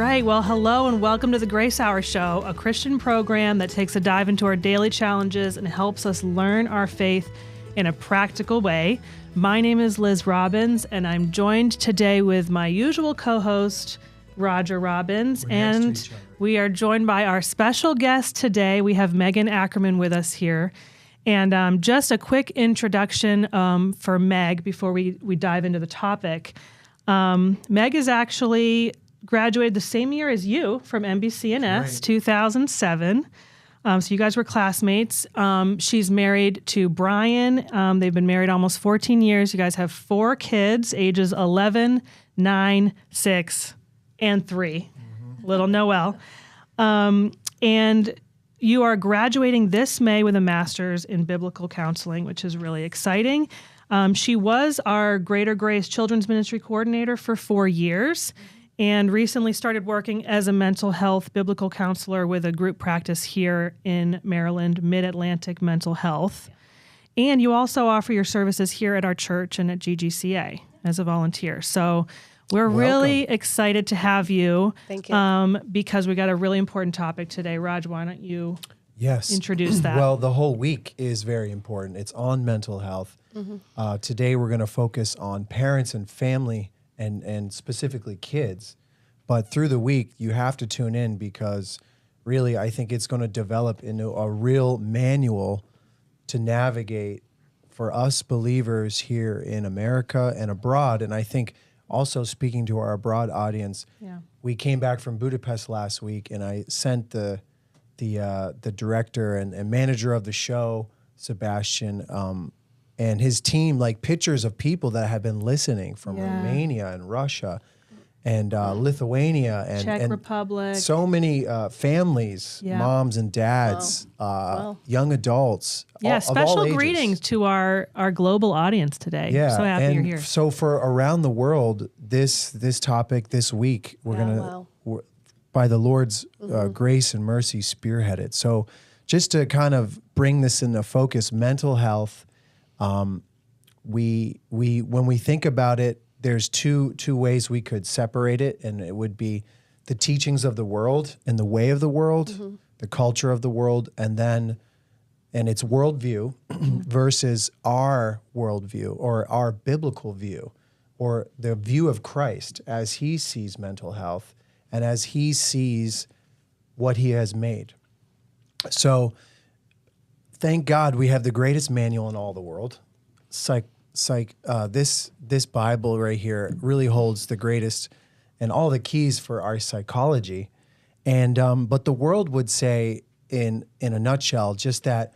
right. Well, hello and welcome to the Grace Hour Show, a Christian program that takes a dive into our daily challenges and helps us learn our faith in a practical way. My name is Liz Robbins, and I'm joined today with my usual co-host, Roger Robbins. And we are joined by our special guest today. We have Megan Ackerman with us here. And just a quick introduction for Meg before we dive into the topic. Meg is actually graduated the same year as you from MBCNS, 2007. So you guys were classmates. She's married to Brian. They've been married almost 14 years. You guys have 4 kids, ages 11, 9, 6, and 3. Little Noelle. And you are graduating this May with a master's in biblical counseling, which is really exciting. She was our Greater Grace Children's Ministry Coordinator for 4 years and recently started working as a mental health biblical counselor with a group practice here in Maryland, Mid-Atlantic Mental Health. And you also offer your services here at our church and at GGCA as a volunteer. So we're really excited to have you. Thank you. Because we got a really important topic today. Raj, why don't you introduce that? Well, the whole week is very important. It's on mental health. Today we're going to focus on parents and family and specifically kids. But through the week, you have to tune in because really I think it's going to develop into a real manual to navigate for us believers here in America and abroad. And I think also speaking to our abroad audience, we came back from Budapest last week, and I sent the director and manager of the show, Sebastian, and his team, like pictures of people that have been listening from Romania and Russia and Lithuania and Czech Republic. So many families, moms and dads, young adults. Special greetings to our global audience today. So happy you're here. So for around the world, this topic this week, we're gonna by the Lord's grace and mercy spearhead it. So just to kind of bring this into focus, mental health. We when we think about it, there's two ways we could separate it, and it would be the teachings of the world and the way of the world, the culture of the world, and its worldview versus our worldview or our biblical view or the view of Christ as he sees mental health and as he sees what he has made. So thank God we have the greatest manual in all the world. This Bible right here really holds the greatest and all the keys for our psychology. And but the world would say in a nutshell just that,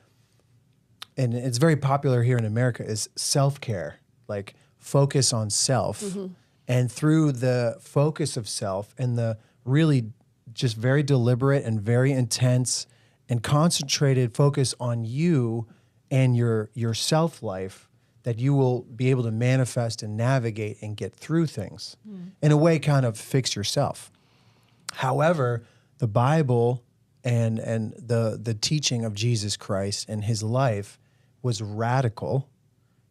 and it's very popular here in America, is self-care, like focus on self. And through the focus of self and the really just very deliberate and very intense and concentrated focus on you and your self life, that you will be able to manifest and navigate and get through things. In a way, kind of fix yourself. However, the Bible and the teaching of Jesus Christ and his life was radical,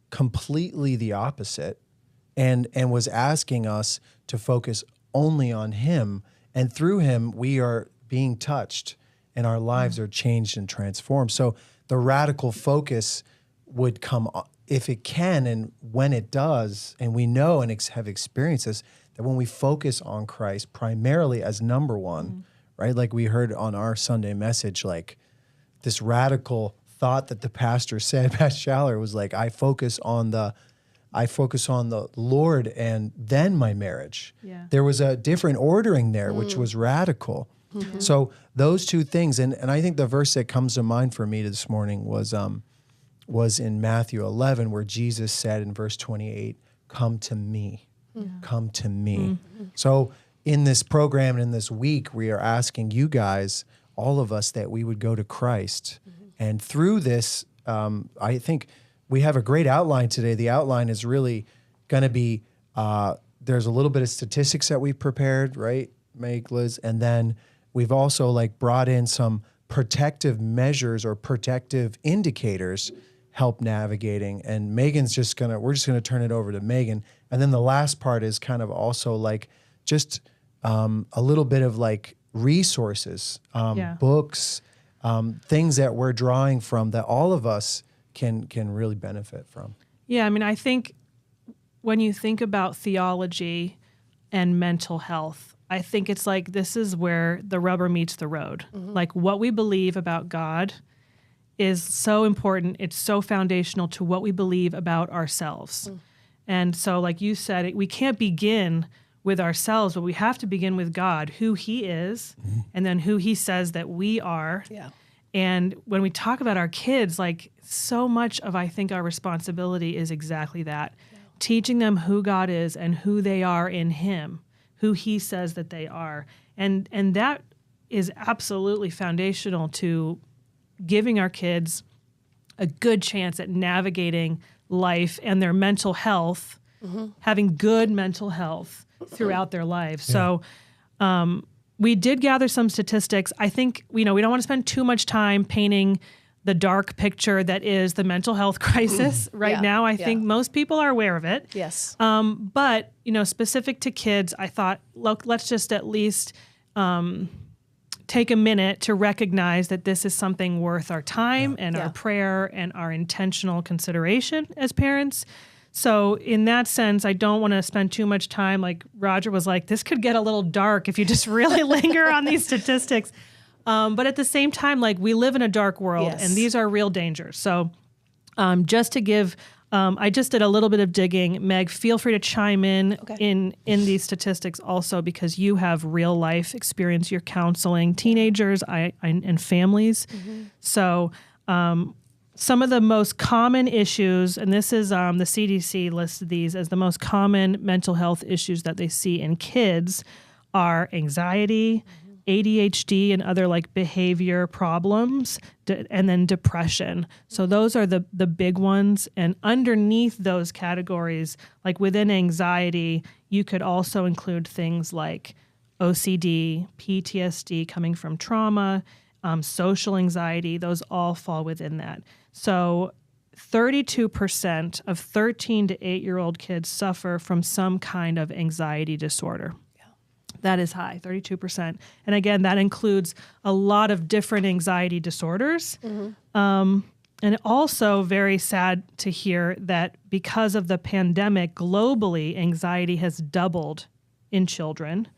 completely the opposite, and was asking us to focus only on him. And through him, we are being touched and our lives are changed and transformed. So the radical focus would come if it can, and when it does, and we know and have experienced this, that when we focus on Christ primarily as number one, right? Like we heard on our Sunday message, like this radical thought that the pastor said, Pastor Schaller, was like, I focus on the Lord and then my marriage. There was a different ordering there, which was radical. So those two things, and I think the verse that comes to mind for me this morning was in Matthew 11, where Jesus said in verse 28, come to me, come to me. So in this program and in this week, we are asking you guys, all of us, that we would go to Christ. And through this, I think we have a great outline today. The outline is really going to be, there's a little bit of statistics that we've prepared, right, Meg, Liz? And then we've also brought in some protective measures or protective indicators help navigating. And Megan's we're just gonna turn it over to Megan. And then the last part is kind of also just a little bit of like resources, books, things that we're drawing from that all of us can really benefit from. Yeah, I mean, I think when you think about theology and mental health, I think it's like this is where the rubber meets the road. Like what we believe about God is so important. It's so foundational to what we believe about ourselves. And so like you said, we can't begin with ourselves, but we have to begin with God, who he is, and then who he says that we are. Yeah. And when we talk about our kids, like so much of, I think, our responsibility is exactly that. Teaching them who God is and who they are in him, who he says that they are. And that is absolutely foundational to giving our kids a good chance at navigating life and their mental health, having good mental health throughout their lives. So we did gather some statistics. I think, we don't want to spend too much time painting the dark picture that is the mental health crisis right now. I think most people are aware of it. Yes. But, specific to kids, I thought, look, let's just at least take a minute to recognize that this is something worth our time and our prayer and our intentional consideration as parents. So in that sense, I don't want to spend too much time. Like Roger was like, this could get a little dark if you just really linger on these statistics. But at the same time, like we live in a dark world and these are real dangers. So just to give, I just did a little bit of digging. Meg, feel free to chime in these statistics also, because you have real life experience. You're counseling teenagers and families. So some of the most common issues, and this is the CDC listed these as the most common mental health issues that they see in kids, are anxiety, ADHD and other like behavior problems, and then depression. So those are the big ones. And underneath those categories, like within anxiety, you could also include things like OCD, PTSD coming from trauma, social anxiety. Those all fall within that. So 32% of 13 to 8-year-old kids suffer from some kind of anxiety disorder. That is high, 32%. And again, that includes a lot of different anxiety disorders. And also very sad to hear that because of the pandemic, globally, anxiety has doubled in children.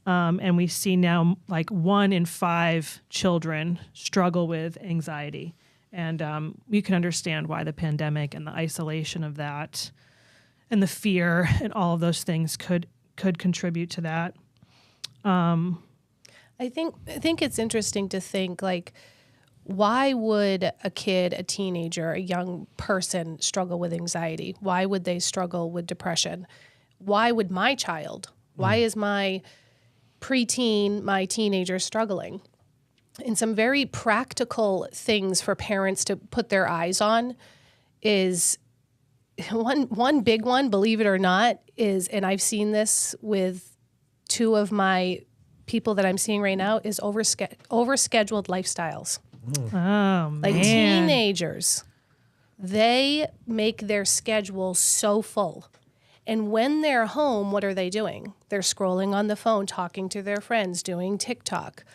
And we see now like 1 in 5 children struggle with anxiety. And you can understand why the pandemic and the isolation of that and the fear and all of those things could contribute to that. I think it's interesting to think, like, why would a kid, a teenager, a young person struggle with anxiety? Why would they struggle with depression? Why would my child, why is my preteen, my teenager struggling? And some very practical things for parents to put their eyes on is one big one, believe it or not, is, and I've seen this with 2 of my people that I'm seeing right now, is overscheduled lifestyles. Oh, man. Like teenagers, they make their schedule so full. And when they're home, what are they doing? They're scrolling on the phone, talking to their friends, doing TikTok.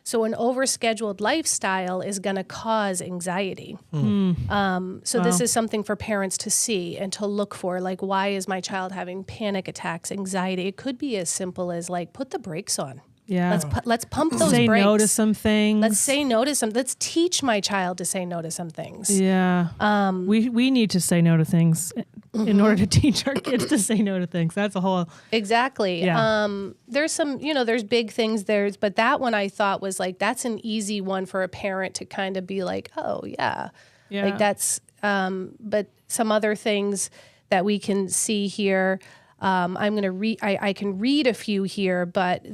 So an overscheduled lifestyle is going to cause anxiety. So this is something for parents to see and to look for. Like, why is my child having panic attacks, anxiety? It could be as simple as like, put the brakes on. Yeah. Let's pump those say brakes. Say no to some things. Let's say no to some. Let's teach my child to say no to some things. Yeah. We need to say no to things in order to teach our kids to say no to things. That's a whole. Exactly. Yeah. There's some, there's big things but that one I thought was like, that's an easy one for a parent to kind of be like, oh yeah. Like that's, but some other things that we can see here, I'm going to read, I can read a few here, but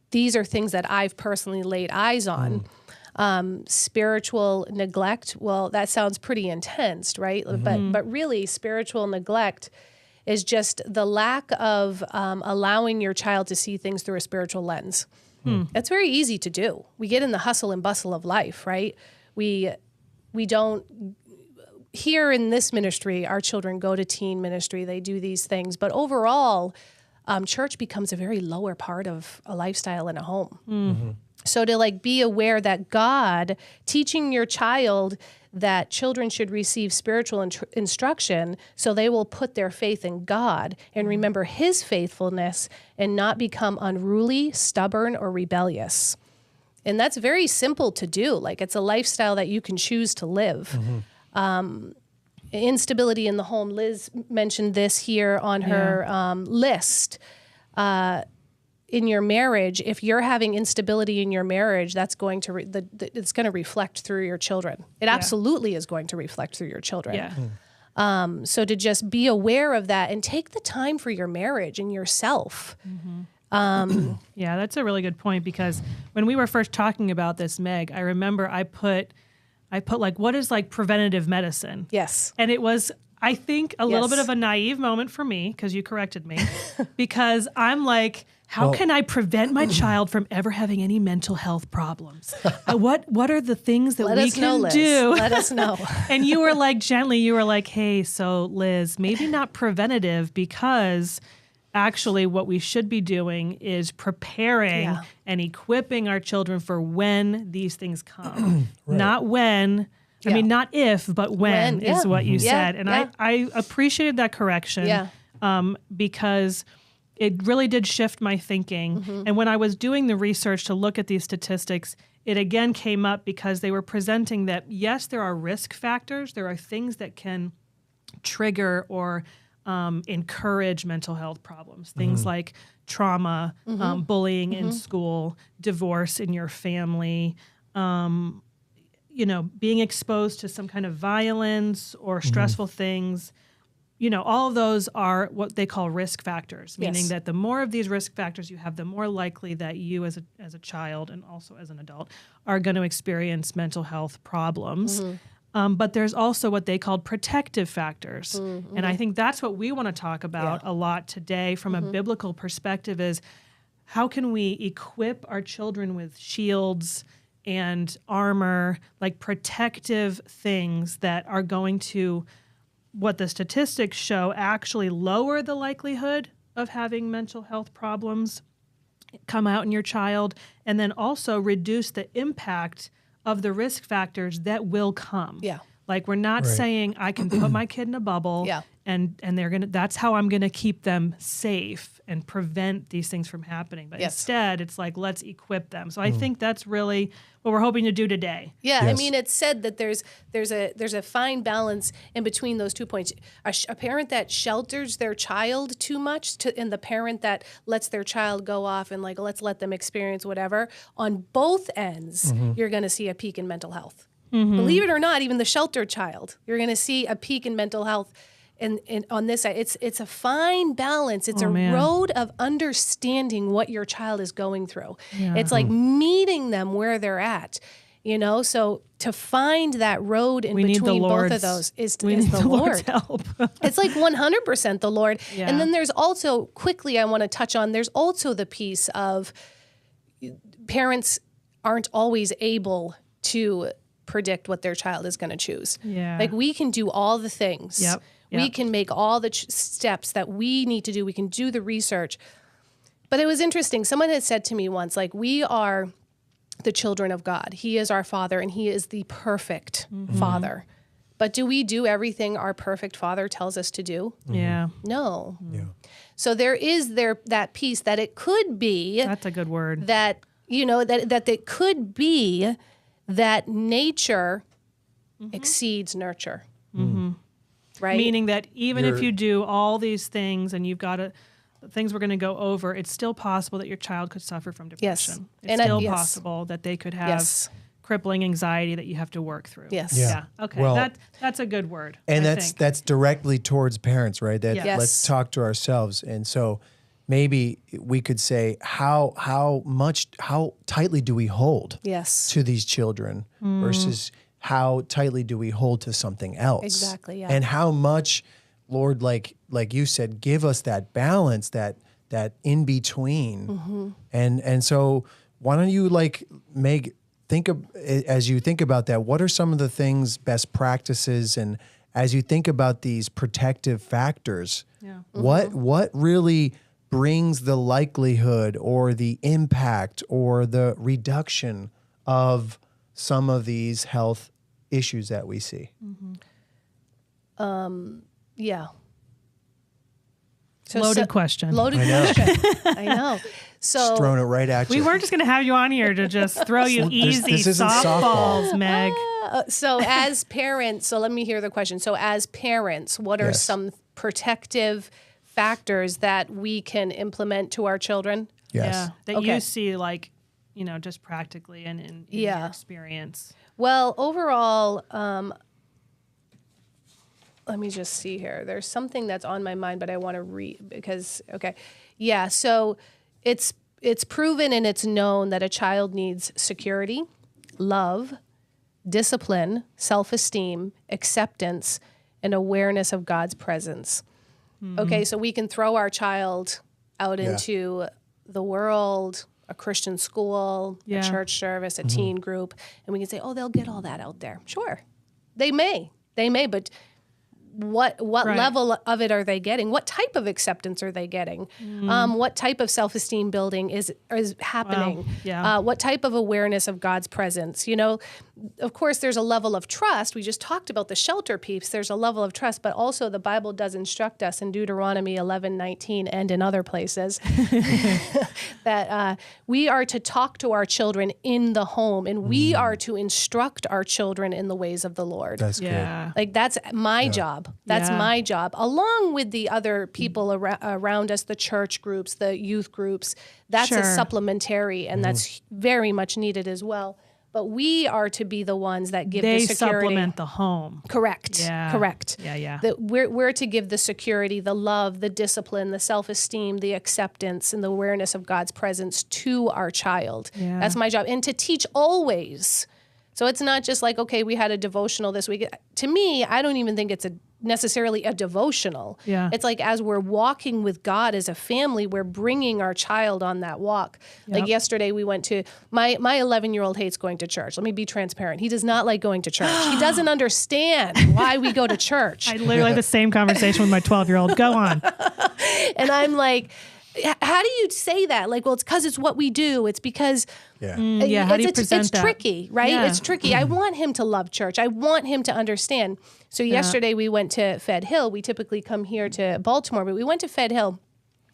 these are things that I've personally laid eyes on. Spiritual neglect. Well, that sounds pretty intense, right? But really, spiritual neglect is just the lack of allowing your child to see things through a spiritual lens. That's very easy to do. We get in the hustle and bustle of life, right? We don't. Here in this ministry, our children go to teen ministry. They do these things, but overall, church becomes a very lower part of a lifestyle in a home. Mm-hmm. So to like be aware that God teaching your child that children should receive spiritual instruction so they will put their faith in God and remember his faithfulness and not become unruly, stubborn, or rebellious. And that's very simple to do. Like it's a lifestyle that you can choose to live. Mm-hmm. Instability in the home. Liz mentioned this here on her list. In your marriage, if you're having instability in your marriage, that's going to it's going to reflect through your children. It absolutely is going to reflect through your children. Yeah. So to just be aware of that and take the time for your marriage and yourself. Mm-hmm. Yeah, that's a really good point, because when we were first talking about this, Meg, I remember I put like, what is like preventative medicine? Yes. And it was, I think, a little bit of a naive moment for me, because you corrected me, because I'm like, how can I prevent my child from ever having any mental health problems? What are the things that we can do? Let us know. And you were like, gently, you were like, hey, so Liz, maybe not preventative, because actually what we should be doing is preparing and equipping our children for when these things come. Right. Not when, I mean, not if, but when is what you said. And I appreciated that correction because it really did shift my thinking. Mm-hmm. And when I was doing the research to look at these statistics, it again came up because they were presenting that, yes, there are risk factors. There are things that can trigger or encourage mental health problems. Things like trauma, bullying in school, divorce in your family, being exposed to some kind of violence or stressful things. All of those are what they call risk factors, meaning that the more of these risk factors you have, the more likely that you as a child and also as an adult are going to experience mental health problems. But there's also what they call protective factors. And I think that's what we want to talk about a lot today from a biblical perspective is how can we equip our children with shields and armor, like protective things that are going to, what the statistics show, actually lower the likelihood of having mental health problems come out in your child, and then also reduce the impact of the risk factors that will come. Yeah. Like we're not saying I can put my kid in a bubble and that's how I'm gonna keep them safe and prevent these things from happening. But instead it's like, let's equip them. So I think that's really what we're hoping to do today. Yeah, I mean, it's said that there's a fine balance in between those 2 points. A parent that shelters their child too much and the parent that lets their child go off and like, let's let them experience whatever. On both ends, you're going to see a peak in mental health. Believe it or not, even the sheltered child, you're going to see a peak in mental health. And on this side, it's a fine balance. It's road of understanding what your child is going through. Yeah. It's like meeting them where they're at, So to find that road in between both of those is the Lord's help. It's like 100% the Lord. Yeah. And then there's also, quickly I want to touch on, there's also the piece of parents aren't always able to predict what their child is going to choose. Yeah. Like we can do all the things. Yep. We can make all the steps that we need to do. We can do the research. But it was interesting. Someone had said to me once, like, we are the children of God. He is our Father, and He is the perfect Father. But do we do everything our perfect Father tells us to do? Yeah. No. Yeah. So there is that piece that it could be. That's a good word. That, that it could be that nature exceeds nurture. Right? Meaning that even if you do all these things and you've got things we're going to go over, it's still possible that your child could suffer from depression. Yes. It's still possible that they could have crippling anxiety that you have to work through. Yes. Yeah. Okay. Well, that's a good word. And that's directly towards parents, right? Let's talk to ourselves. And so maybe we could say how tightly do we hold to these children versus how tightly do we hold to something else? Exactly, yeah. And how much, Lord, like you said, give us that balance, that in between. And so why don't you, Meg, as you think about that, what are some of the things, best practices, and as you think about these protective factors, what really brings the likelihood or the impact or the reduction of some of these health issues that we see? Yeah. Loaded question. Loaded question. I know. So Just throwing it right at you. We weren't just going to have you on here to just throw you easy this isn't softballs, softball. Meg. So as parents, so let me hear the question. So as parents, what are some protective factors that we can implement to our children? Yes. Yeah, that you see, like, you know, just practically and in your experience. Well, overall, let me just see here. There's something that's on my mind, but I want to read because, so it's proven and it's known that a child needs security, love, discipline, self-esteem, acceptance, and awareness of God's presence. Mm-hmm. Okay, so we can throw our child out into the world, a Christian school, a church service, a teen group, and we can say, oh, they'll get all that out there. Sure, they may, but what level of it are they getting? What type of acceptance are they getting? What type of self-esteem building is happening? Wow. Yeah. What type of awareness of God's presence? You know, of course, there's a level of trust. We just talked about the shelter piece. There's a level of trust, but also the Bible does instruct us in Deuteronomy 11:19 and in other places that we are to talk to our children in the home, and we are to instruct our children in the ways of the Lord. That's good. Like that's my job. That's my job, along with the other people around us, the church groups, the youth groups. That's a supplementary, and that's very much needed as well. But we are to be the ones that give the security. They supplement the home. Correct. Yeah. Correct. Yeah. That we're to give the security, the love, the discipline, the self-esteem, the acceptance, and the awareness of God's presence to our child. Yeah. That's my job. And to teach always. So it's not just like, okay, we had a devotional this week. To me, I don't even think it's necessarily a devotional. Yeah. It's like as we're walking with God as a family, we're bringing our child on that walk. Yep. Like yesterday we went to, my 11-year-old hates going to church. Let me be transparent. He does not like going to church. He doesn't understand why we go to church. I literally had the same conversation with my 12-year-old. Go on. And I'm like, how do you say that? Like, well, it's because it's what we do. It's because how do you present it's that? Tricky, right? Yeah. It's tricky. I want him to love church. I want him to understand. So yesterday we went to Fed Hill. We typically come here to Baltimore, but we went to Fed Hill.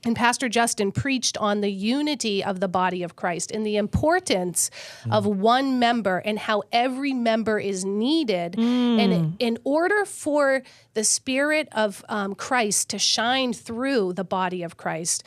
And Pastor Justin preached on the unity of the body of Christ and the importance of one member and how every member is needed. And in order for the Spirit of Christ to shine through the body of Christ,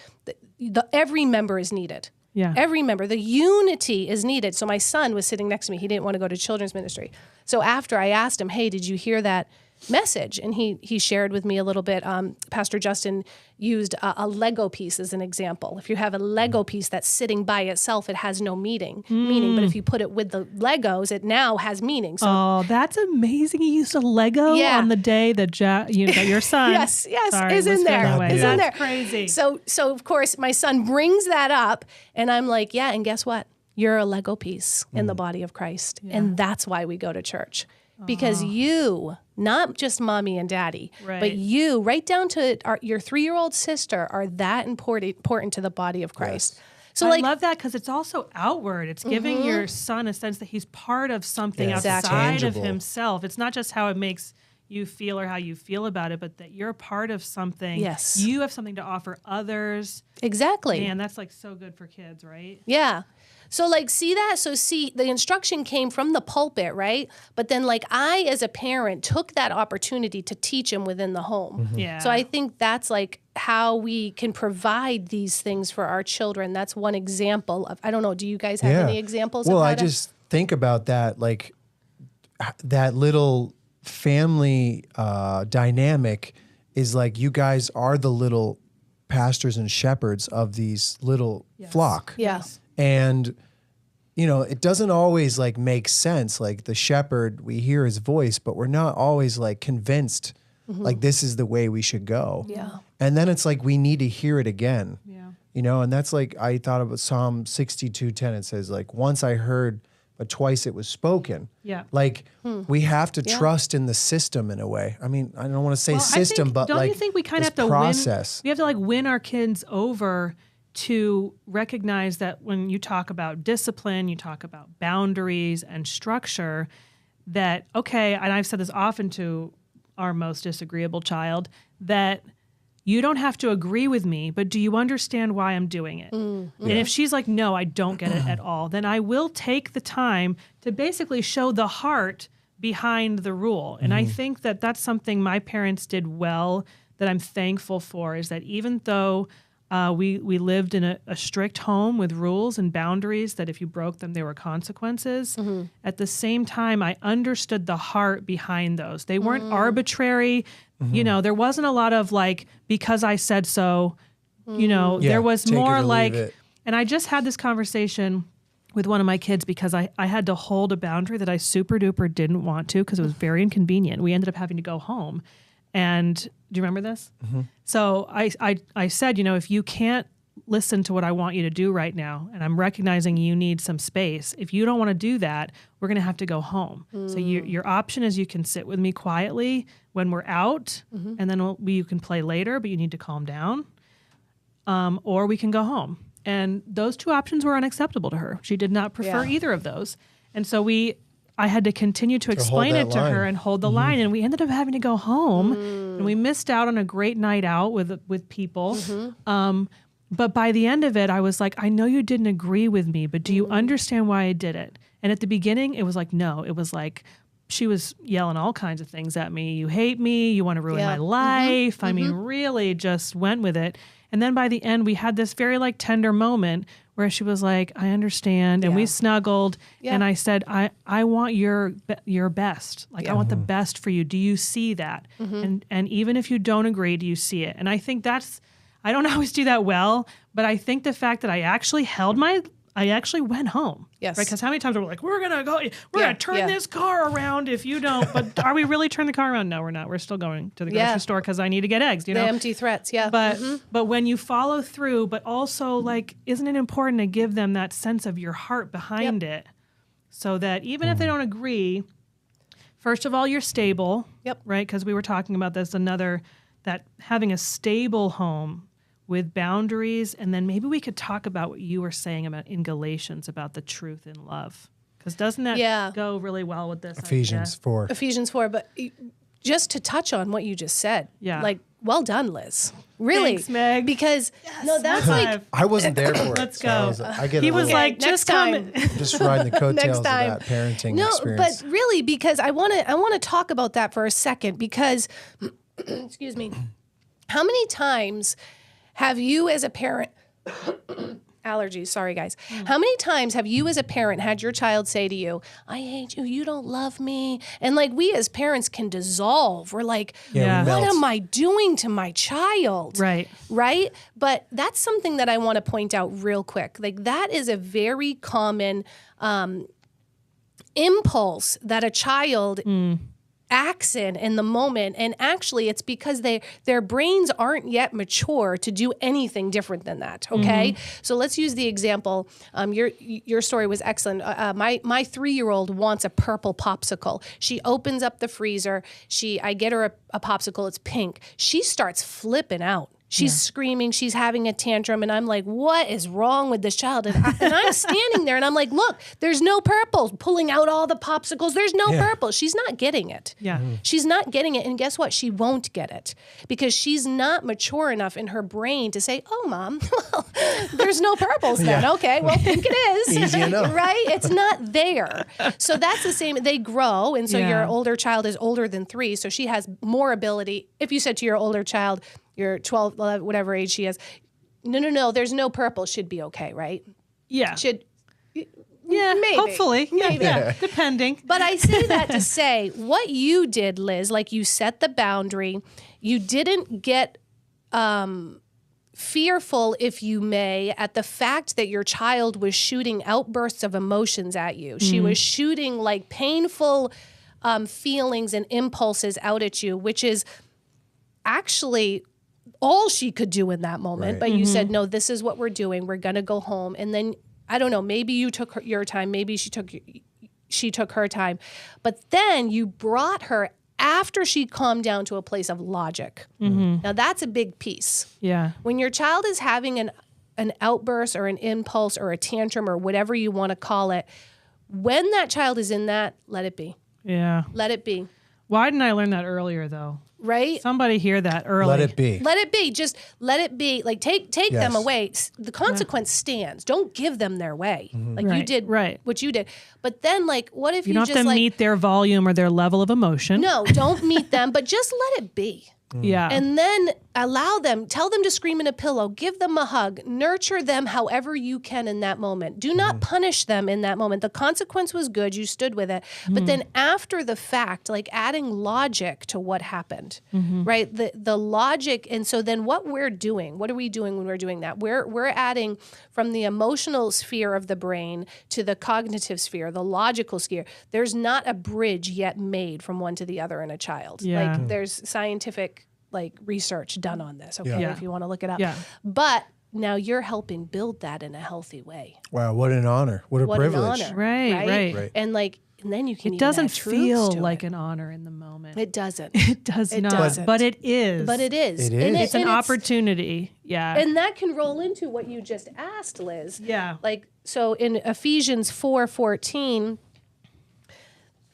every member is needed. Yeah. Every member. The unity is needed. So my son was sitting next to me. He didn't want to go to children's ministry. So after I asked him, hey, did you hear that message? And he shared with me a little bit. Pastor Justin used a Lego piece as an example. If you have a Lego piece that's sitting by itself, it has no meaning. But if you put it with the Legos, it now has meaning. So, that's amazing. You used a Lego on the day that your son yes, is in there. Is in there. Crazy. So of course my son brings that up, and I'm like, yeah, and guess what? You're a Lego piece in the body of Christ, and that's why we go to church. Because you, not just mommy and daddy, but you, right down to your 3-year-old sister, are that important to the body of Christ. Yes. So I love that because it's also outward. It's giving your son a sense that he's part of something outside of himself. It's not just how it makes you feel or how you feel about it, but that you're part of something. Yes. You have something to offer others. Exactly. Man, that's like so good for kids, right? Yeah. So see that? So the instruction came from the pulpit, right? But then I, as a parent, took that opportunity to teach him within the home. Yeah. So I think that's how we can provide these things for our children. That's one example of, I don't know, do you guys have any examples? Well, I just think about that, that little family dynamic is you guys are the little pastors and shepherds of these little flock. Yes. And, it doesn't always make sense. The shepherd, we hear his voice, but we're not always convinced this is the way we should go. Yeah. And then it's we need to hear it again. Yeah. And that's I thought about Psalm 62:10. It says once I heard but twice it was spoken. Yeah. Like we have to trust in the system in a way. I mean, I don't want to say system, but don't like you think we kind of have to process. We have to like win our kids over to recognize that when you talk about discipline, you talk about boundaries and structure, that, okay, and I've said this often to our most disagreeable child, that you don't have to agree with me, but do you understand why I'm doing it? And if she's like, no, I don't get it at all, then I will take the time to basically show the heart behind the rule. And I think that that's something my parents did well that I'm thankful for, is that even though we lived in a strict home with rules and boundaries, that if you broke them, there were consequences. At the same time, I understood the heart behind those. They weren't arbitrary. You know, there wasn't a lot of like, because I said so, you know, there was more like, and I just had this conversation with one of my kids because I had to hold a boundary that I super duper didn't want to because it was very inconvenient. We ended up having to go home. And do you remember this? So I said, you know, if you can't listen to what I want you to do right now, and I'm recognizing you need some space, if you don't want to do that, we're going to have to go home. So your option is you can sit with me quietly when we're out, and then you can play later, but you need to calm down, or we can go home. And those two options were unacceptable to her. She did not prefer either of those. And so I had to continue to explain it to her and hold the line. And we ended up having to go home, and we missed out on a great night out with people. But by the end of it, I was like, I know you didn't agree with me, but do you understand why I did it? And at the beginning, it was like, no. It was like, she was yelling all kinds of things at me. You hate me. You want to ruin my life. I mean, really just went with it. And then by the end, we had this very like tender moment where she was like, I understand. And we snuggled. And I said, I want your best. Like, I want the best for you. Do you see that? And even if you don't agree, do you see it? And I think I don't always do that well, but I think the fact that I actually I actually went home. Yes. Right? Because how many times we're like, we're going to turn this car around if you don't. But are we really turning the car around? No, we're not. We're still going to the grocery store because I need to get eggs. You know? The empty threats, But when you follow through, but also like, isn't it important to give them that sense of your heart behind it, so that even if they don't agree, first of all, you're stable. Right? Because we were talking about this, that having a stable home with boundaries, and then maybe we could talk about what you were saying about in Galatians about the truth in love, because doesn't that go really well with this? Ephesians 4. Ephesians 4, but just to touch on what you just said, like, well done, Liz. Really, thanks, Meg. Because that's like I wasn't there for it. Let's go. He was like, just come. Just riding the coattails of that parenting experience. But really, because I want to talk about that for a second, because excuse me, how many times have you as a parent, allergies, sorry guys. How many times have you as a parent had your child say to you, I hate you, you don't love me? And like, we as parents can dissolve. We're like, what am I doing to my child? Right. Right? But that's something that I want to point out real quick. Like, that is a very common impulse that a child acts in the moment, and actually it's because their brains aren't yet mature to do anything different than that. Okay, so let's use the example. Your story was excellent. My 3-year-old wants a purple popsicle. She opens up the freezer. I get her a popsicle. It's pink. She starts flipping out. She's screaming, she's having a tantrum, and I'm like, what is wrong with this child? And I'm standing there, and I'm like, look, there's no purple. Pulling out all the popsicles, there's no purple. She's not getting it. She's not getting it, and guess what? She won't get it, because she's not mature enough in her brain to say, oh, Mom, well, there's no purples then. Okay, well, pink it is. Easy enough. Right? It's not there. So that's the same. They grow, and so your older child is older than 3, so she has more ability. If you said to your older child, you're 12, 11, whatever age she is, no, there's no purple, should be okay, right? Maybe. Hopefully. Maybe. Depending. But I say that to say, what you did, Liz, like, you set the boundary. You didn't get fearful, if you may, at the fact that your child was shooting outbursts of emotions at you. She was shooting like painful feelings and impulses out at you, which is actually all she could do in that moment. Right. But you said, no, this is what we're doing. We're going to go home. And then I don't know, maybe you took your time, maybe she took her time, but then you brought her after she calmed down to a place of logic. Mm-hmm. Now that's a big piece. Yeah. When your child is having an outburst or an impulse or a tantrum or whatever you want to call it, when that child is in that, let it be. Yeah. Let it be. Why didn't I learn that earlier though? Right? Somebody hear that early. Let it be. Let it be. Just let it be. Like take them away. The consequence stands. Don't give them their way. Like you did what you did. But then like, what if you don't just have to meet their volume or their level of emotion? No, don't meet them, but just let it be. Yeah. And then tell them to scream in a pillow, give them a hug, nurture them however you can in that moment. Do not punish them in that moment. The consequence was good, you stood with it. But then after the fact, like adding logic to what happened, right? The logic. And so then what are we doing when we're doing that? We're adding from the emotional sphere of the brain to the cognitive sphere, the logical sphere. There's not a bridge yet made from one to the other in a child. Yeah. Like there's scientific research done on this, okay, if you want to look it up. Yeah. But now you're helping build that in a healthy way. Wow, what an honor. What a privilege. An honor, right. And then you can it doesn't feel like it. an honor in the moment. It doesn't. It does not. doesn't. But it is. But it is. It is. It's an opportunity. Yeah. And that can roll into what you just asked, Liz. Yeah. So in Ephesians 4:14,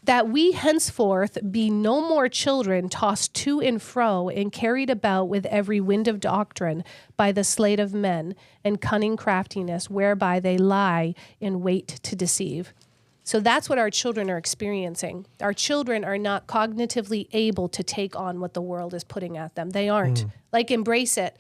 that we henceforth be no more children tossed to and fro and carried about with every wind of doctrine by the sleight of men and cunning craftiness whereby they lie in wait to deceive. So that's what our children are experiencing. Our children are not cognitively able to take on what the world is putting at them. They aren't. Embrace it.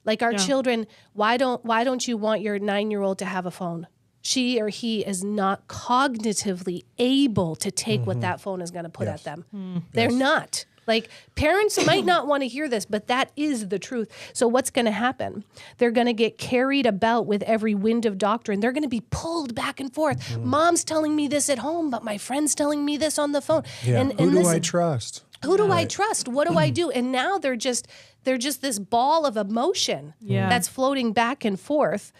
Like our children, why don't you want your 9-year-old to have a phone? She or he is not cognitively able to take what that phone is going to put at them. They're not. Like parents might not want to hear this, but that is the truth. So what's going to happen? They're going to get carried about with every wind of doctrine. They're going to be pulled back and forth. Mom's telling me this at home, but my friend's telling me this on the phone. Yeah. Who do I trust? Who do I trust? What do I do? And now they're just this ball of emotion that's floating back and forth.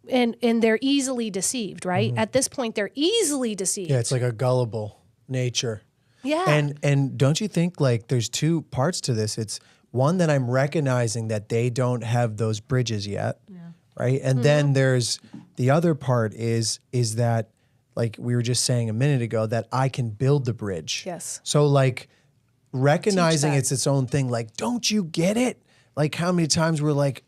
And they're easily deceived, right? At this point, they're easily deceived. Yeah, it's like a gullible nature. Yeah. And don't you think like there's two parts to this? It's one that I'm recognizing that they don't have those bridges yet, right? And then there's the other part is that like we were just saying a minute ago that I can build the bridge. Yes. So like recognizing it's its own thing. Like, don't you get it? Like how many times we're like,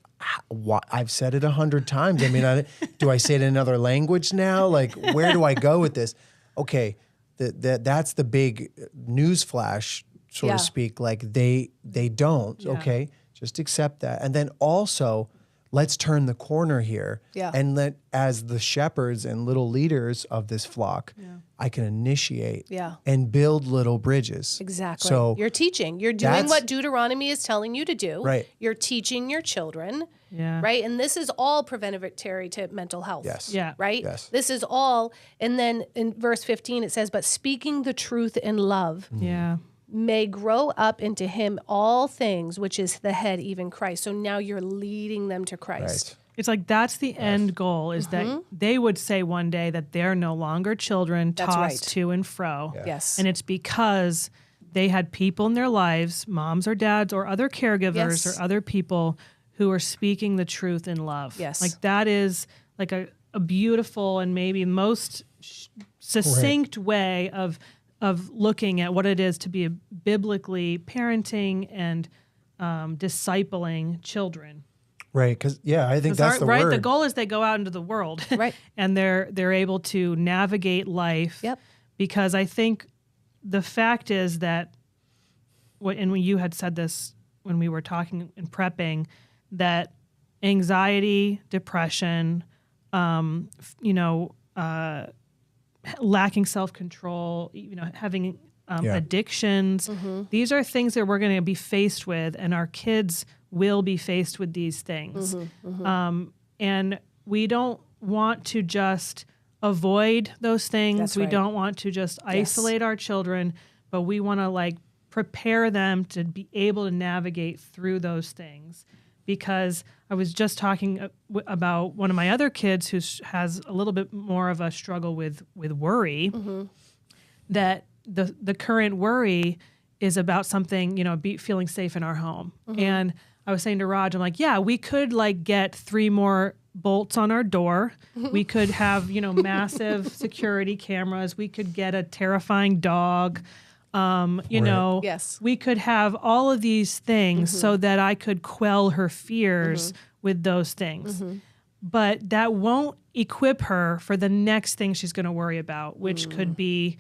I've said it 100 times. I mean, do I say it in another language now? Like, where do I go with this? Okay, that's the big news flash, so to speak. Like they don't. Okay, just accept that, and then also let's turn the corner here, and let as the shepherds and little leaders of this flock, I can initiate and build little bridges. Exactly. So you're teaching. You're doing what Deuteronomy is telling you to do. Right. You're teaching your children. Yeah. Right. And this is all preventative to mental health. Yes. Yeah. Right. Yes. This is all. And then in verse 15 it says, "But speaking the truth in love." Yeah. May grow up into him all things, which is the head, even Christ. So now you're leading them to Christ. Right. It's like that's the end goal is that they would say one day that they're no longer children tossed to and fro. Yeah. Yes. And it's because they had people in their lives, moms or dads or other caregivers or other people who are speaking the truth in love. Yes. Like that is like a beautiful and maybe most succinct way of looking at what it is to be biblically parenting and discipling children. Right, because I think that's the word. The goal is they go out into the world, Right. and they're able to navigate life. Yep. Because I think the fact is that, and when you had said this when we were talking and prepping, that anxiety, depression, lacking self-control, having addictions. These are things that we're going to be faced with, and our kids will be faced with these things. And we don't want to just avoid those things. That's we right. don't want to just isolate our children, but we want to prepare them to be able to navigate through those things. because I was just talking about one of my other kids who has a little bit more of a struggle with worry, that the current worry is about something, feeling safe in our home. And I was saying to Raj, I'm like, yeah, we could like get 3 more bolts on our door. We could have, massive security cameras. We could get a terrifying dog. Yes. We could have all of these things so that I could quell her fears with those things. But that won't equip her for the next thing she's going to worry about, which could be,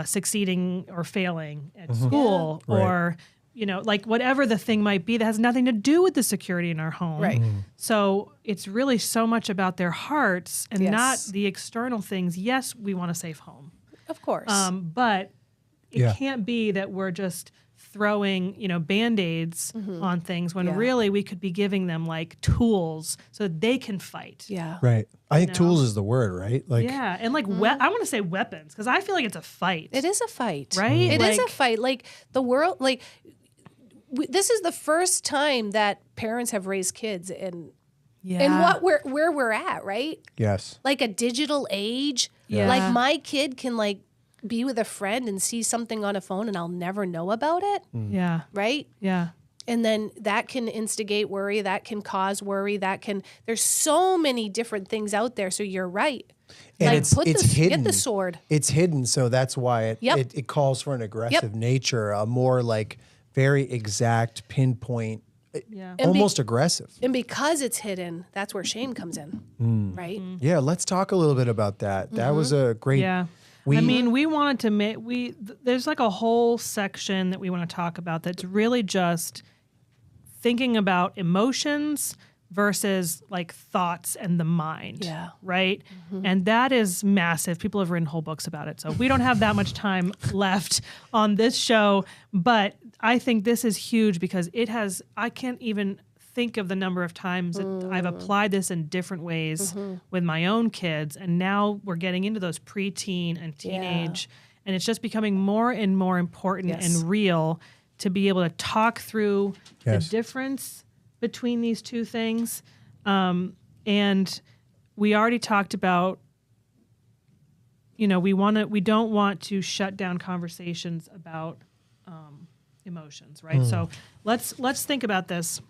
succeeding or failing at school or, like whatever the thing might be that has nothing to do with the security in our home. Right. So it's really so much about their hearts and not the external things. Yes, we want a safe home. Of course. But it can't be that we're just throwing, Band-Aids on things when really we could be giving them like tools so that they can fight. Yeah. Right. I think tools is the word, right? Like, yeah. And like, I want to say weapons because I feel like it's a fight. It is a fight. Right? It is a fight. Like the world, like this is the first time that parents have raised kids in where we're at, right? Yes. Like a digital age. Yeah. Like my kid can like be with a friend and see something on a phone and I'll never know about it. Yeah. Right? Yeah. And then that can instigate worry, that can cause worry, there's so many different things out there. So you're right. And like it's hidden. Get the sword. It's hidden, so that's why it calls for an aggressive nature, a more like very exact, pinpoint, almost aggressive. And because it's hidden, that's where shame comes in, right? Yeah, let's talk a little bit about that. That was a great... Yeah. We wanted to make, there's like a whole section that we want to talk about that's really just thinking about emotions versus like thoughts and the mind. Yeah. Right? And that is massive. People have written whole books about it. So we don't have that much time left on this show, but I think this is huge because I can't even think of the number of times that I've applied this in different ways with my own kids. And now we're getting into those preteen and teenage, and it's just becoming more and more important and real to be able to talk through the difference between these two things. And we already talked about, we don't want to shut down conversations about emotions, right? So let's think about this.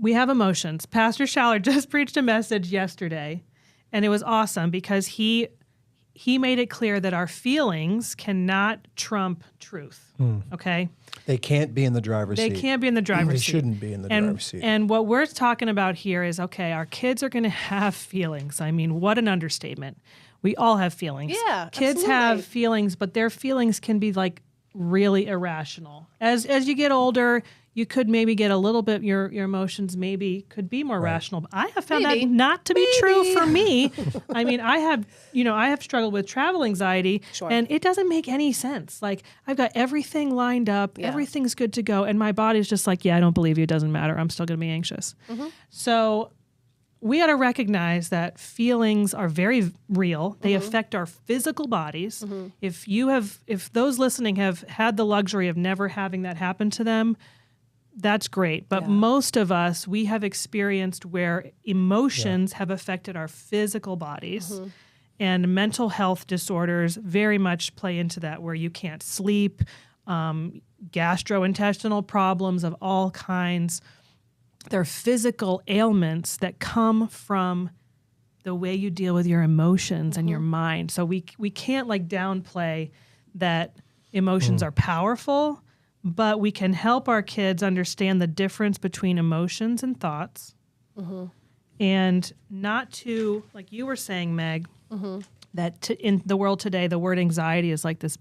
We have emotions. Pastor Schaller just preached a message yesterday, and it was awesome because he made it clear that our feelings cannot trump truth. Okay? They can't be in the driver's seat. They can't be in the driver's seat. They shouldn't be in the driver's seat. And what we're talking about here is, okay, our kids are going to have feelings. I mean, what an understatement. We all have feelings. Yeah, kids have feelings, but their feelings can be like really irrational. As you get older, you could maybe get a little bit, your emotions maybe could be more rational. But I have found that not to be true for me. I mean, I have struggled with travel anxiety, and it doesn't make any sense. Like, I've got everything lined up, everything's good to go, and my body's just like, I don't believe you, it doesn't matter. I'm still going to be anxious. So we got to recognize that feelings are very real. They affect our physical bodies. If those listening have had the luxury of never having that happen to them, that's great. But most of us, we have experienced where emotions have affected our physical bodies. And mental health disorders very much play into that, where you can't sleep, gastrointestinal problems of all kinds. They're physical ailments that come from the way you deal with your emotions and your mind. So we can't like downplay that emotions are powerful, but we can help our kids understand the difference between emotions and thoughts. And not to, like you were saying, Meg, that in the world today, the word anxiety is like this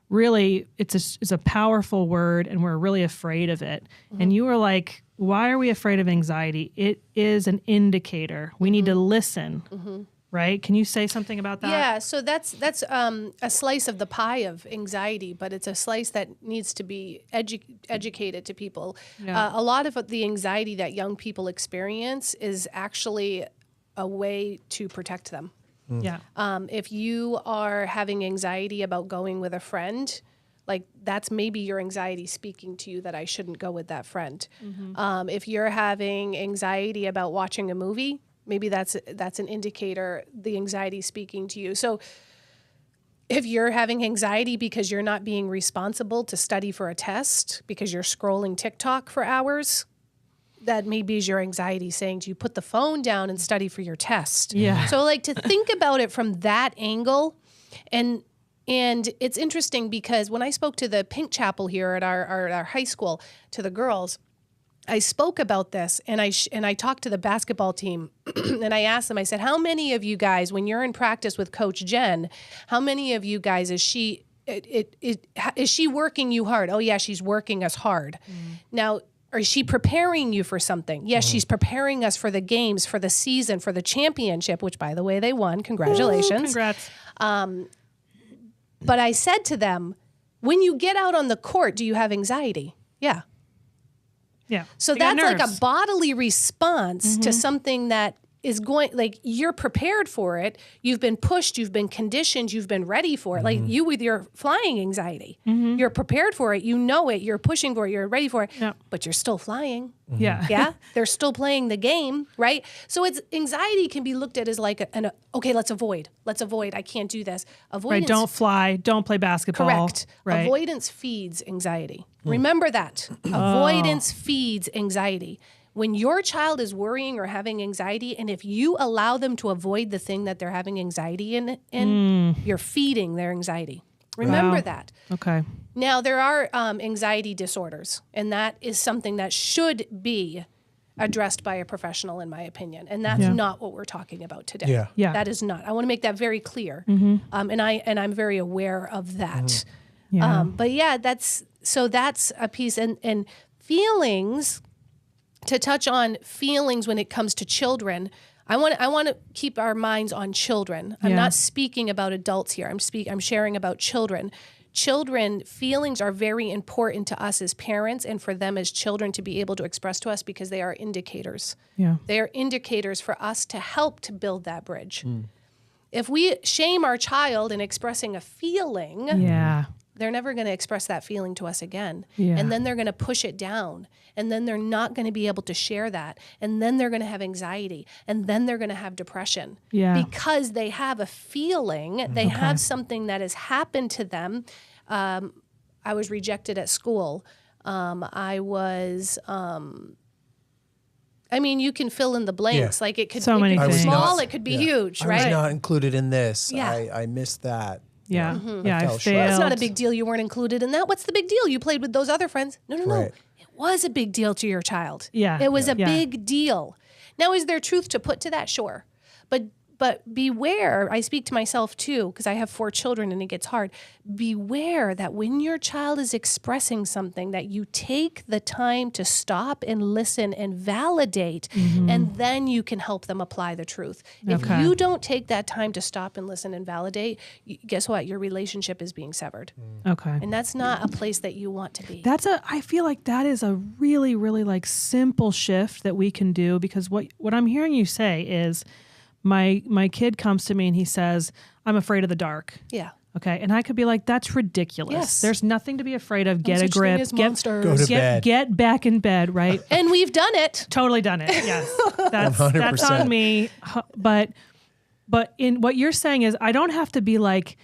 really, it's a powerful word, and we're really afraid of it. And you were like, why are we afraid of anxiety? It is an indicator. We need to listen, right? Can you say something about that? Yeah, so that's a slice of the pie of anxiety, but it's a slice that needs to be educated to people. A lot of the anxiety that young people experience is actually a way to protect them. Yeah. If you are having anxiety about going with a friend, like that's maybe your anxiety speaking to you that I shouldn't go with that friend. If you're having anxiety about watching a movie, maybe that's an indicator, the anxiety speaking to you. So if you're having anxiety because you're not being responsible to study for a test because you're scrolling TikTok for hours, that maybe is your anxiety saying to you, put the phone down and study for your test. Yeah. So like to think about it from that angle. And it's interesting because when I spoke to the Pink Chapel here at our high school, to the girls, I spoke about this and I talked to the basketball team and I asked them, I said, how many of you guys, when you're in practice with Coach Jen, how many of you guys is she working you hard? Oh yeah, she's working us hard. Now, is she preparing you for something? Yes, she's preparing us for the games, for the season, for the championship, which by the way, they won. Congratulations. Ooh, congrats. But I said to them, when you get out on the court, do you have anxiety? Yeah. Yeah. So that's like a bodily response to something that is going, like you're prepared for it. You've been pushed, you've been conditioned, you've been ready for it. Like you with your flying anxiety, you're prepared for it. You know it, you're pushing for it, you're ready for it, but you're still flying. Yeah. Yeah. They're still playing the game, right? So it's anxiety can be looked at as like okay, let's avoid. I can't do this. Avoidance. Right. Don't fly. Don't play basketball. Correct. Right. Avoidance feeds anxiety. Remember that. Avoidance feeds anxiety. When your child is worrying or having anxiety, and if you allow them to avoid the thing that they're having anxiety in, you're feeding their anxiety. Remember that. Okay. Now, there are anxiety disorders, and that is something that should be addressed by a professional, in my opinion. And that's not what we're talking about today. Yeah. That is not. I want to make that very clear. And I'm very aware of that. Yeah. But yeah, that's a piece. And feelings, to touch on feelings when it comes to children, I want to keep our minds on children. I'm not speaking about adults here. I'm sharing about children. Children, feelings are very important to us as parents and for them as children to be able to express to us because they are indicators. Yeah. They are indicators for us to help to build that bridge. If we shame our child in expressing a feeling, they're never going to express that feeling to us again. Yeah. And then they're going to push it down. And then they're not going to be able to share that. And then they're going to have anxiety. And then they're going to have depression. Yeah. Because they have a feeling, they have something that has happened to them. I was rejected at school. I mean, you can fill in the blanks. Like it could, So many be things. small, it could be huge, right? I was not included in this. Yeah. I missed that. Yeah. Yeah. I fell short. failed. Well, it's not a big deal you weren't included in that. What's the big deal? You played with those other friends. No. Right. It was a big deal to your child. Yeah. It was a big deal. Now, is there truth to put to that? Sure. But beware, I speak to myself too, because I have 4 children and it gets hard. Beware that when your child is expressing something, that you take the time to stop and listen and validate, and then you can help them apply the truth. If you don't take that time to stop and listen and validate, guess what? Your relationship is being severed. Okay. And that's not a place that you want to be. I feel like that is a really, really like simple shift that we can do, because what I'm hearing you say is my kid comes to me and he says, I'm afraid of the dark. Yeah. Okay. And I could be like, that's ridiculous. Yes. There's nothing to be afraid of. Get a such grip. thing as monsters. Go to bed. Get back in bed, right? And we've done it. Totally done it. Yes. That's 100%. on me. But in what you're saying is I don't have to be like,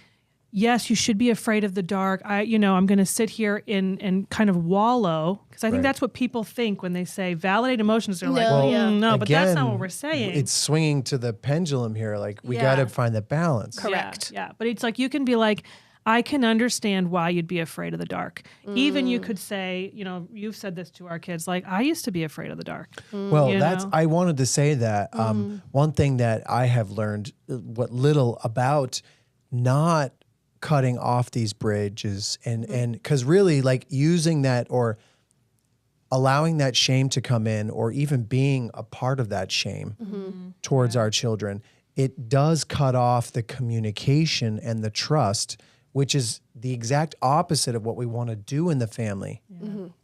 yes, you should be afraid of the dark. I'm going to sit here and kind of wallow, because I think that's what people think when they say validate emotions. They're like, no, but that's not what we're saying. It's swinging to the pendulum here. Like we got to find the balance. Correct. Yeah. But it's like, you can be like, I can understand why you'd be afraid of the dark. Even you could say, you've said this to our kids, like, I used to be afraid of the dark. Well, I wanted to say that one thing that I have learned, what little about not cutting off these bridges and because really like using that or allowing that shame to come in, or even being a part of that shame towards our children, it does cut off the communication and the trust, which is the exact opposite of what we want to do in the family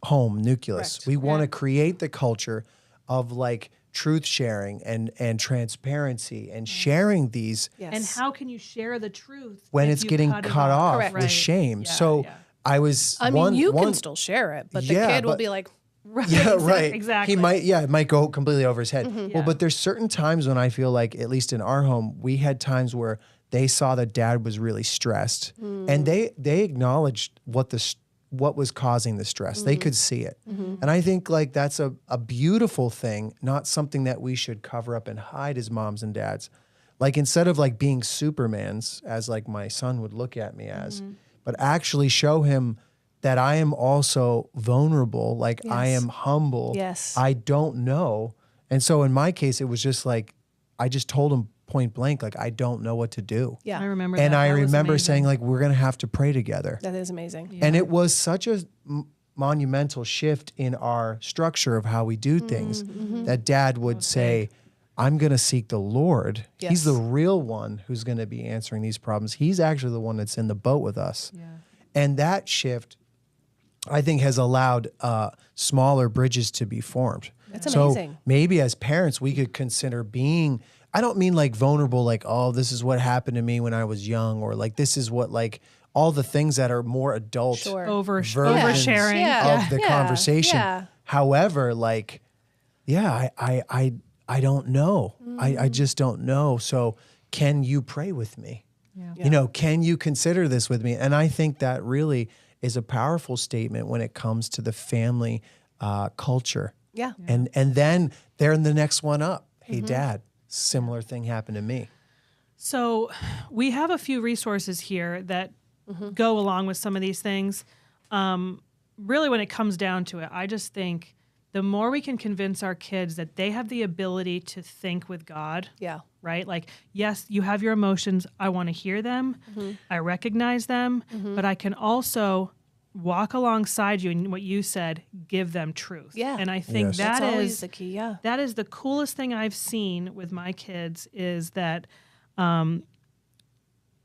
home nucleus. Correct. We want to create the culture of like truth sharing and transparency and sharing these. Yes. And how can you share the truth when if it's you getting cut it cut off Correct. with Right. shame. Yeah, So yeah. you can still share it, but the kid will be like, right, yeah, right. Exactly. It might go completely over his head. Well, but there's certain times when I feel like, at least in our home, we had times where they saw that dad was really stressed, and they acknowledged what was causing the stress. They could see it. And I think like that's a beautiful thing, not something that we should cover up and hide as moms and dads. Like instead of like being Supermans, as like my son would look at me as, but actually show him that I am also vulnerable, like I am humble. Yes. I don't know. And so in my case, it was just like, I just told him point blank, like, I don't know what to do. Yeah. I remember And that. I That was remember amazing. saying like, we're going to have to pray together. That is amazing. Yeah. And it was such a monumental shift in our structure of how we do things that dad would say, I'm going to seek the Lord. Yes. He's the real one who's going to be answering these problems. He's actually the one that's in the boat with us. Yeah. And that shift, I think, has allowed smaller bridges to be formed. That's so amazing. maybe as parents, we could consider being, I don't mean like vulnerable, like, oh, this is what happened to me when I was young, or like, this is what, like, all the things that are more adult Sure. versions Oversharing. Yeah. of the Yeah. conversation. Yeah. However, like, I don't know. I just don't know. So can you pray with me? Yeah. You know, can you consider this with me? And I think that really is a powerful statement when it comes to the family culture. Yeah. And then they're the next one up. Hey, Dad, similar thing happened to me. So we have a few resources here that go along with some of these things. Really, when it comes down to it, I just think the more we can convince our kids that they have the ability to think with God, Yeah. right? Like, yes, you have your emotions. I want to hear them. I recognize them, but I can also walk alongside you and what you said, give them truth. Yeah. And I think Yes. that That's always is the key. Yeah. that is the coolest thing I've seen with my kids is that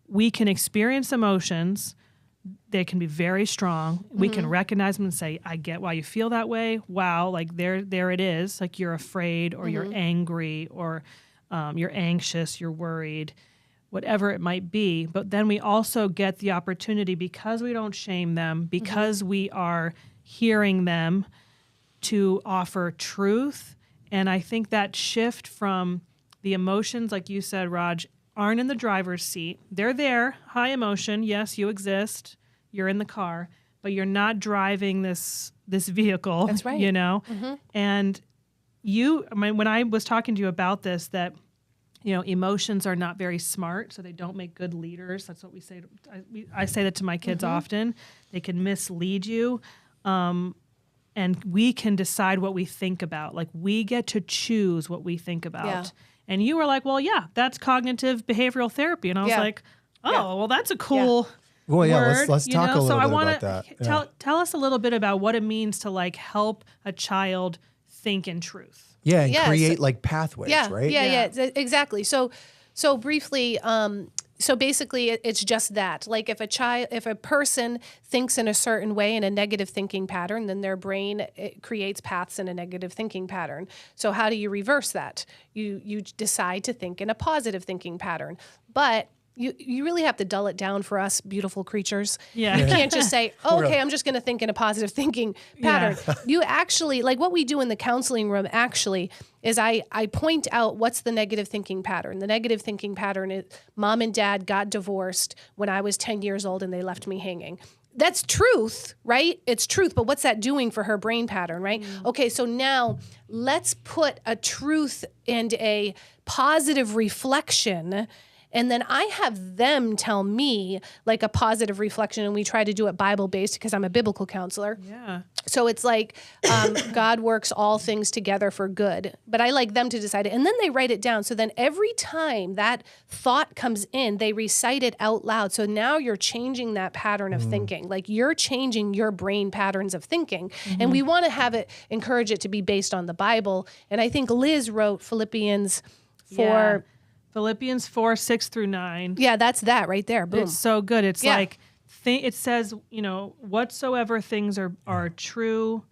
we can experience emotions. They can be very strong. We can recognize them and say, I get why you feel that way. Wow, like there it is. Like you're afraid or you're angry or you're anxious, you're worried, whatever it might be. But then we also get the opportunity, because we don't shame them, because we are hearing them, to offer truth. And I think that shift from the emotions, like you said, Raj, aren't in the driver's seat. They're there, high emotion. Yes, you exist. You're in the car, but you're not driving this vehicle. That's right. You know? And when I was talking to you about this, that, you know, emotions are not very smart, so they don't make good leaders. That's what we say. I say that to my kids often. They can mislead you. And we can decide what we think about. Like, we get to choose what we think about. Yeah. And you were like, well, yeah, that's cognitive behavioral therapy. And I was Yeah. like, oh, Yeah. well, that's a cool Well, yeah, word. let's you talk know? a little So I bit wanna about that. Yeah. Tell us a little bit about what it means to like help a child think in truth. Yeah, and Yes. create like pathways, right? Yeah, exactly. So briefly, so basically it's just that. Like if a person thinks in a certain way in a negative thinking pattern, then their brain creates paths in a negative thinking pattern. So how do you reverse that? You decide to think in a positive thinking pattern. But you really have to dull it down for us beautiful creatures. Yeah. You can't just say, oh, okay, I'm just going to think in a positive thinking pattern. Yeah. You actually, like what we do in the counseling room actually is I point out what's the negative thinking pattern. The negative thinking pattern is mom and dad got divorced when I was 10 years old and they left me hanging. That's truth, right? It's truth, but what's that doing for her brain pattern, right? Okay, so now let's put a truth and a positive reflection, and then I have them tell me like a positive reflection, and we try to do it Bible-based because I'm a biblical counselor. Yeah. So it's like God works all things together for good, but I like them to decide it. And then they write it down. So then every time that thought comes in, they recite it out loud. So now you're changing that pattern of thinking. Like you're changing your brain patterns of thinking. And we want to encourage it to be based on the Bible. And I think Liz wrote Philippians 4. Yeah. Philippians 4, 6 through 9. Yeah, that's that right there. Boom. It's so good. It's Yeah. like, it says, you know, whatsoever things are true,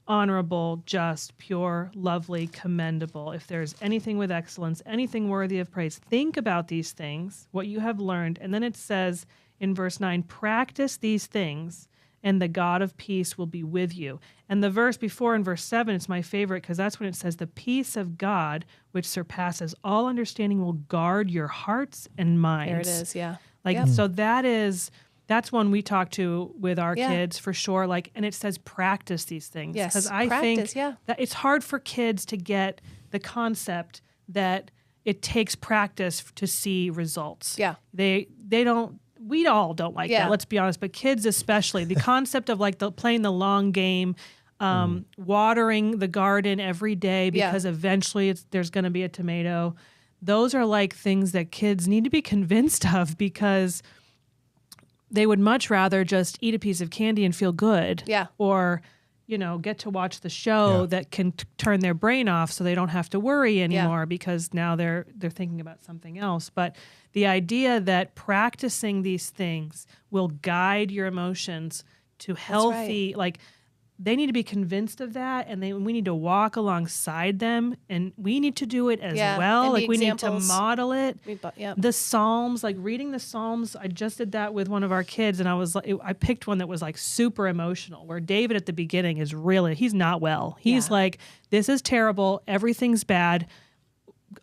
honorable, just, pure, lovely, commendable. If there's anything with excellence, anything worthy of praise, think about these things, what you have learned. And then it says in verse 9, practice these things, and the God of peace will be with you. And the verse before in verse 7, it's my favorite because that's when it says, the peace of God, which surpasses all understanding, will guard your hearts and minds. There it is, yeah. So that's one we talk to with our kids for sure. Like, and it says practice these things. Yes, because I think that it's hard for kids to get the concept that it takes practice to see results. Yeah. They don't. We all don't like that, let's be honest, but kids especially. The concept of like playing the long game, watering the garden every day because eventually there's going to be a tomato. Those are like things that kids need to be convinced of because they would much rather just eat a piece of candy and feel good. Yeah. Or, get to watch the show that can turn their brain off so they don't have to worry anymore because now they're thinking about something else. But the idea that practicing these things will guide your emotions to healthy, like they need to be convinced of that, and we need to walk alongside them, and we need to do it as well. Like we need to model it. The Psalms, like reading the Psalms, I just did that with one of our kids, and I picked one that was like super emotional, where David at the beginning is he's not well. He's like, this is terrible. Everything's bad.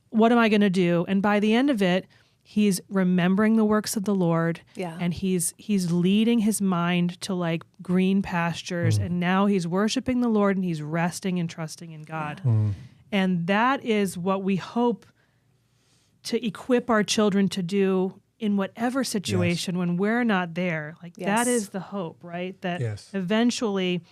What am I going to do? And by the end of it, he's remembering the works of the Lord, and he's leading his mind to like green pastures, and now he's worshiping the Lord, and he's resting and trusting in God. And that is what we hope to equip our children to do in whatever situation when we're not there. Like that is the hope, right? That eventually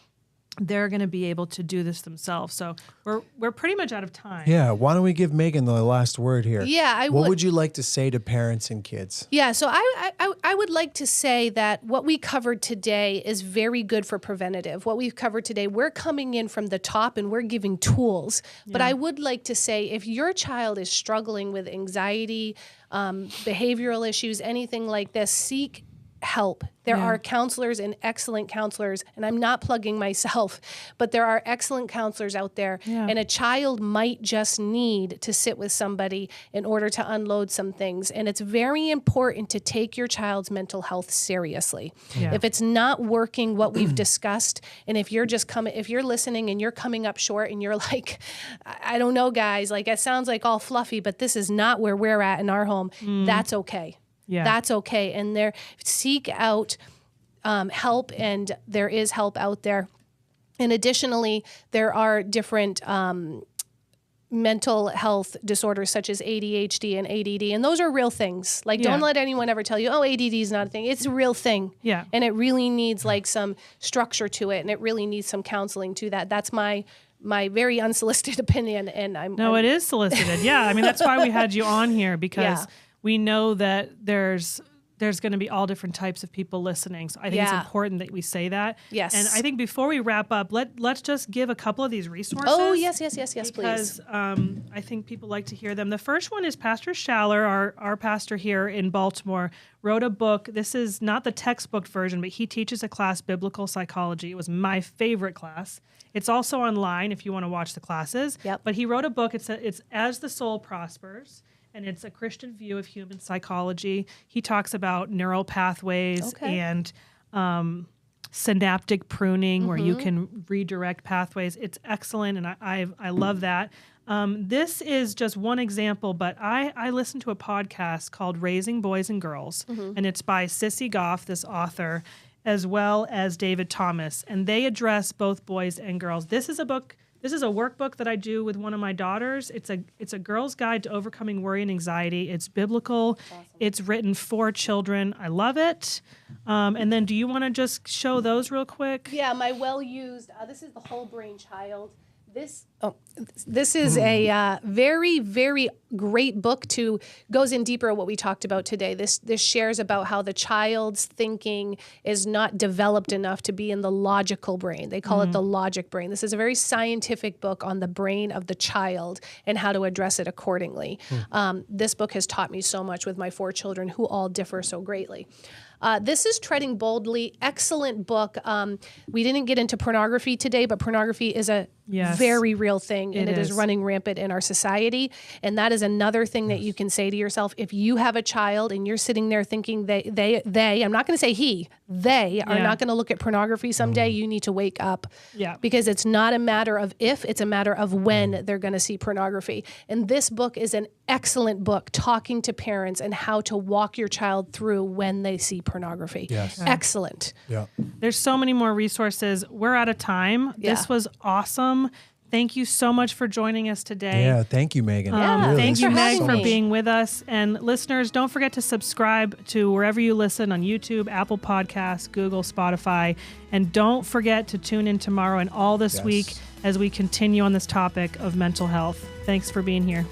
they're going to be able to do this themselves. So we're pretty much out of time. Yeah. Why don't we give Megan the last word here? Yeah, What would you like to say to parents and kids? Yeah, so I would like to say that what we covered today is very good for preventative. What we've covered today, we're coming in from the top and we're giving tools. But I would like to say if your child is struggling with anxiety, behavioral issues, anything like this, seek help. There are counselors and excellent counselors, and I'm not plugging myself, but there are excellent counselors out there, and a child might just need to sit with somebody in order to unload some things. And it's very important to take your child's mental health seriously. If it's not working what we've discussed, and if you're listening and you're coming up short and you're like, I don't know, guys, like it sounds like all fluffy, but this is not where we're at in our home, that's okay. That's okay. And seek out help, and there is help out there. And additionally, there are different mental health disorders such as ADHD and ADD, and those are real things. Like, don't let anyone ever tell you, oh, ADD is not a thing. It's a real thing. Yeah. And it really needs like some structure to it, and it really needs some counseling to that. That's my very unsolicited opinion. And it is solicited. Yeah. I mean, that's why we had you on here, because we know that there's going to be all different types of people listening. So I think it's important that we say that. Yes. And I think before we wrap up, let's just give a couple of these resources. Oh, yes, please. Because I think people like to hear them. The first one is Pastor Schaller, our pastor here in Baltimore, wrote a book. This is not the textbook version, but he teaches a class, Biblical Psychology. It was my favorite class. It's also online if you want to watch the classes. Yep. But he wrote a book. It's As the Soul Prospers. And it's a Christian view of human psychology. He talks about neural pathways and synaptic pruning, where you can redirect pathways. It's excellent, and I love that. This is just one example, but I listened to a podcast called Raising Boys and Girls, and it's by Sissy Goff, this author, as well as David Thomas, and they address both boys and girls. This is a workbook that I do with one of my daughters. It's a girl's guide to overcoming worry and anxiety. It's biblical. Awesome. It's written for children. I love it. And then do you want to just show those real quick? Yeah, my well-used, this is the Whole Brain Child. This is a very, very great book goes in deeper at what we talked about today. This shares about how the child's thinking is not developed enough to be in the logical brain. They call it the logic brain. This is a very scientific book on the brain of the child and how to address it accordingly. This book has taught me so much with my 4 children who all differ so greatly. This is Treading Boldly. Excellent book. We didn't get into pornography today, but pornography is a very real real thing, and it is running rampant in our society. And that is another thing that you can say to yourself. If you have a child and you're sitting there thinking they I'm not going to say they are not going to look at pornography someday, you need to wake up. Yeah. Because it's not a matter of if, it's a matter of when they're going to see pornography. And this book is an excellent book talking to parents and how to walk your child through when they see pornography. Yes. Excellent. Yeah. There's so many more resources. We're out of time. Yeah. This was awesome. Thank you so much for joining us today. Yeah, thank you, Megan. Yeah, Thank you, Meg, having for me. being with us. And listeners, don't forget to subscribe to wherever you listen on YouTube, Apple Podcasts, Google, Spotify. And don't forget to tune in tomorrow and all this week as we continue on this topic of mental health. Thanks for being here.